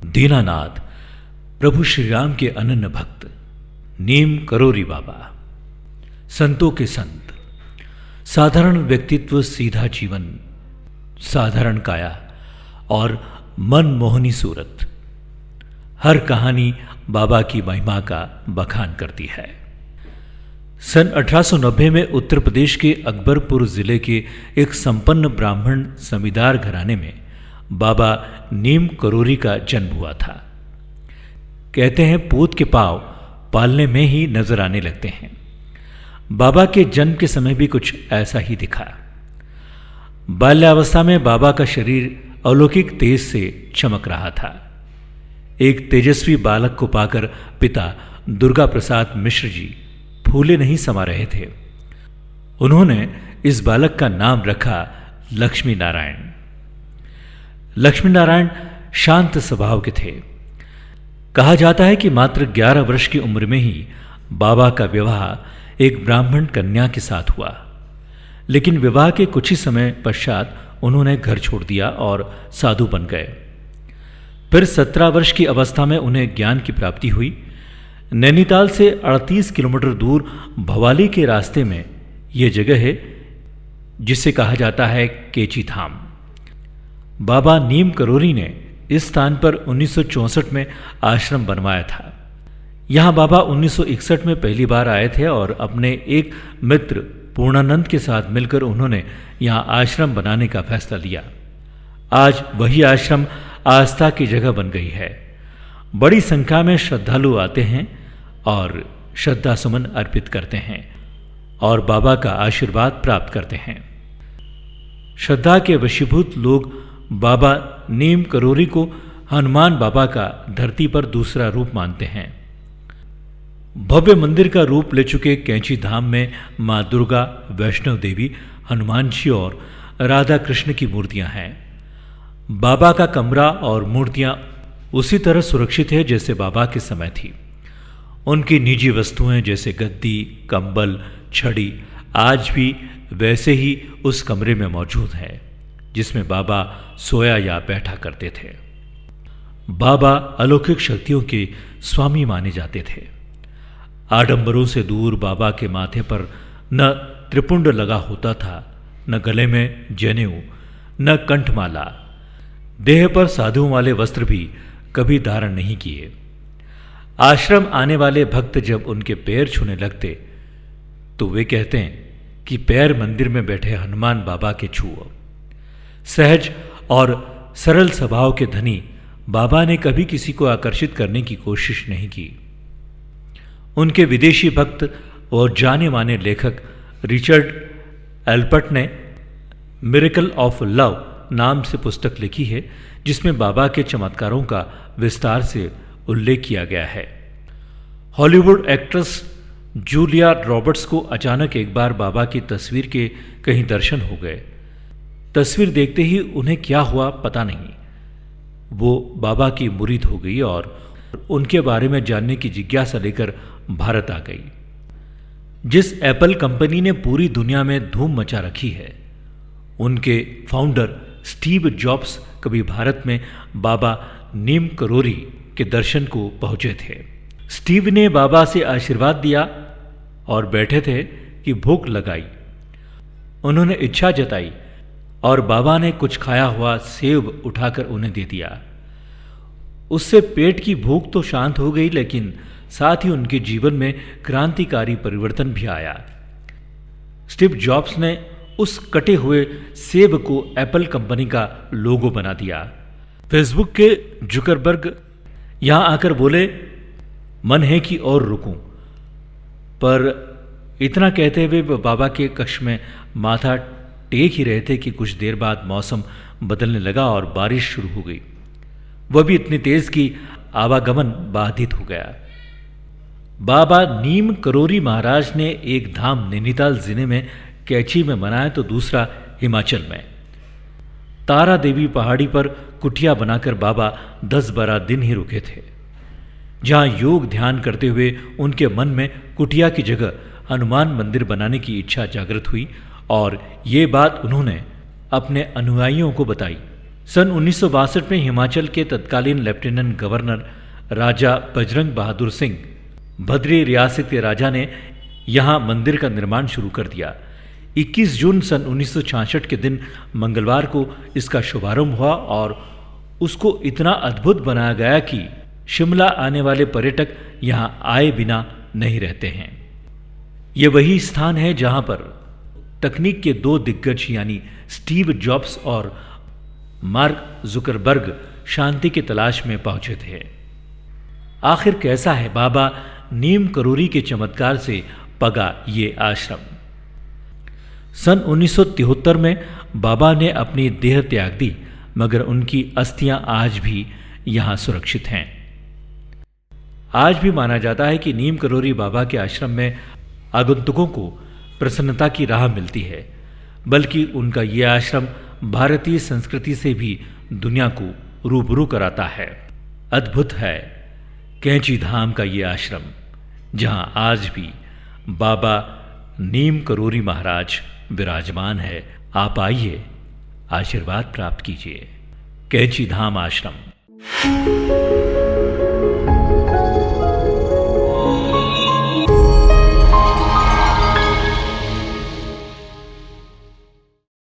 दीनानाथ प्रभु श्री राम के अनन्य भक्त नीम करोरी बाबा, संतों के संत, साधारण व्यक्तित्व, सीधा जीवन, साधारण काया और मनमोहनी सूरत। हर कहानी बाबा की महिमा का बखान करती है। सन 1890 में उत्तर प्रदेश के अकबरपुर जिले के एक संपन्न ब्राह्मण जमींदार घराने में बाबा नीम करोरी का जन्म हुआ था। कहते हैं पूत के पांव पालने में ही नजर आने लगते हैं। बाबा के जन्म के समय भी कुछ ऐसा ही दिखा। बाल्यावस्था में बाबा का शरीर अलौकिक तेज से चमक रहा था। एक तेजस्वी बालक को पाकर पिता दुर्गा प्रसाद मिश्र जी फूले नहीं समा रहे थे। उन्होंने इस बालक का नाम रखा लक्ष्मी नारायण। लक्ष्मी नारायण शांत स्वभाव के थे। कहा जाता है कि मात्र 11 वर्ष की उम्र में ही बाबा का विवाह एक ब्राह्मण कन्या के साथ हुआ, लेकिन विवाह के कुछ ही समय पश्चात उन्होंने घर छोड़ दिया और साधु बन गए। फिर 17 वर्ष की अवस्था में उन्हें ज्ञान की प्राप्ति हुई। नैनीताल से 38 किलोमीटर दूर भवाली के रास्ते में यह जगह है जिसे कहा जाता है केची धाम। बाबा नीम करोरी ने इस स्थान पर 1964 में आश्रम बनवाया था। यहाँ बाबा 1961 में पहली बार आए थे और अपने एक मित्र पूर्णानंद के साथ मिलकर उन्होंने यहाँ आश्रम बनाने का फैसला लिया। आज वही आश्रम आस्था की जगह बन गई है। बड़ी संख्या में श्रद्धालु आते हैं और श्रद्धा सुमन अर्पित करते हैं और बाबा का आशीर्वाद प्राप्त करते हैं। श्रद्धा के वशीभूत लोग बाबा नीम करोरी को हनुमान बाबा का धरती पर दूसरा रूप मानते हैं। भव्य मंदिर का रूप ले चुके कैंची धाम में मां दुर्गा, वैष्णव देवी, हनुमान जी और राधा कृष्ण की मूर्तियां हैं। बाबा का कमरा और मूर्तियां उसी तरह सुरक्षित है जैसे बाबा के समय थी। उनकी निजी वस्तुएं जैसे गद्दी, कंबल, छड़ी आज भी वैसे ही उस कमरे में मौजूद है जिसमें बाबा सोया या बैठा करते थे। बाबा अलौकिक शक्तियों के स्वामी माने जाते थे। आडंबरों से दूर बाबा के माथे पर न त्रिपुंड लगा होता था, न गले में जनेऊ, न कंठमाला। देह पर साधुओं वाले वस्त्र भी कभी धारण नहीं किए। आश्रम आने वाले भक्त जब उनके पैर छूने लगते तो वे कहते हैं कि पैर मंदिर में बैठे हनुमान बाबा के छुओ। सहज और सरल स्वभाव के धनी बाबा ने कभी किसी को आकर्षित करने की कोशिश नहीं की। उनके विदेशी भक्त और जाने माने लेखक रिचर्ड एल्पर्ट ने मिरेकल ऑफ लव नाम से पुस्तक लिखी है जिसमें बाबा के चमत्कारों का विस्तार से उल्लेख किया गया है। हॉलीवुड एक्ट्रेस जूलिया रॉबर्ट्स को अचानक एक बार बाबा की तस्वीर के कहीं दर्शन हो गए। तस्वीर देखते ही उन्हें क्या हुआ पता नहीं। वो बाबा की मुरीद हो गई और उनके बारे में जानने की जिज्ञासा लेकर भारत आ गई। जिस एप्पल कंपनी ने पूरी दुनिया में धूम मचा रखी है, उनके फाउंडर स्टीव जॉब्स कभी भारत में बाबा नीम करोरी के दर्शन को पहुंचे थे। स्टीव ने बाबा से आशीर्वाद दिया और बैठे थे कि भूख लगाई। उन्होंने इच्छा जताई और बाबा ने कुछ खाया हुआ सेब उठाकर उन्हें दे दिया। उससे पेट की भूख तो शांत हो गई, लेकिन साथ ही उनके जीवन में क्रांतिकारी परिवर्तन भी आया। स्टीव जॉब्स ने उस कटे हुए सेब को एप्पल कंपनी का लोगो बना दिया। फेसबुक के जुकरबर्ग यहां आकर बोले, मन है कि और रुकूं, पर इतना कहते हुए बाबा के कक्ष में माथा टेक ही रहे थे कि कुछ देर बाद मौसम बदलने लगा और बारिश शुरू हो गई। वह भी इतनी तेज कि आवागमन बाधित हो गया। बाबा नीम करोरी महाराज ने एक धाम नैनीताल जिले में कैची में मनाया तो दूसरा हिमाचल में। तारा देवी पहाड़ी पर कुटिया बनाकर बाबा 10-12 दिन ही रुके थे। जहां योग ध्यान करते हुए उनके मन में कुटिया की जगह हनुमान मंदिर बनाने की इच्छा जागृत हुई और ये बात उन्होंने अपने अनुयायियों को बताई। सन 1962 में हिमाचल के तत्कालीन लेफ्टिनेंट गवर्नर राजा बजरंग बहादुर सिंह भद्री रियासत के राजा ने यहाँ मंदिर का निर्माण शुरू कर दिया। 21 जून सन 1966 के दिन मंगलवार को इसका शुभारंभ हुआ और उसको इतना अद्भुत बनाया गया कि शिमला आने वाले पर्यटक यहाँ आए बिना नहीं रहते हैं। ये वही स्थान है जहाँ पर तकनीक के दो दिग्गज यानी स्टीव जॉब्स और मार्क जुकरबर्ग शांति की तलाश में पहुंचे थे। आखिर कैसा है बाबा नीम करोरी के चमत्कार से पगा ये आश्रम? सन 1973 में बाबा ने अपनी देह त्याग दी, मगर उनकी अस्थियां आज भी यहां सुरक्षित हैं। आज भी माना जाता है कि नीम करोरी बाबा के आश्रम में आगंतुकों को प्रसन्नता की राह मिलती है, बल्कि उनका यह आश्रम भारतीय संस्कृति से भी दुनिया को रूबरू कराता है। अद्भुत है कैंची धाम का ये आश्रम, जहां आज भी बाबा नीम करोरी महाराज विराजमान है। आप आइए, आशीर्वाद प्राप्त कीजिए। कैंची धाम आश्रम।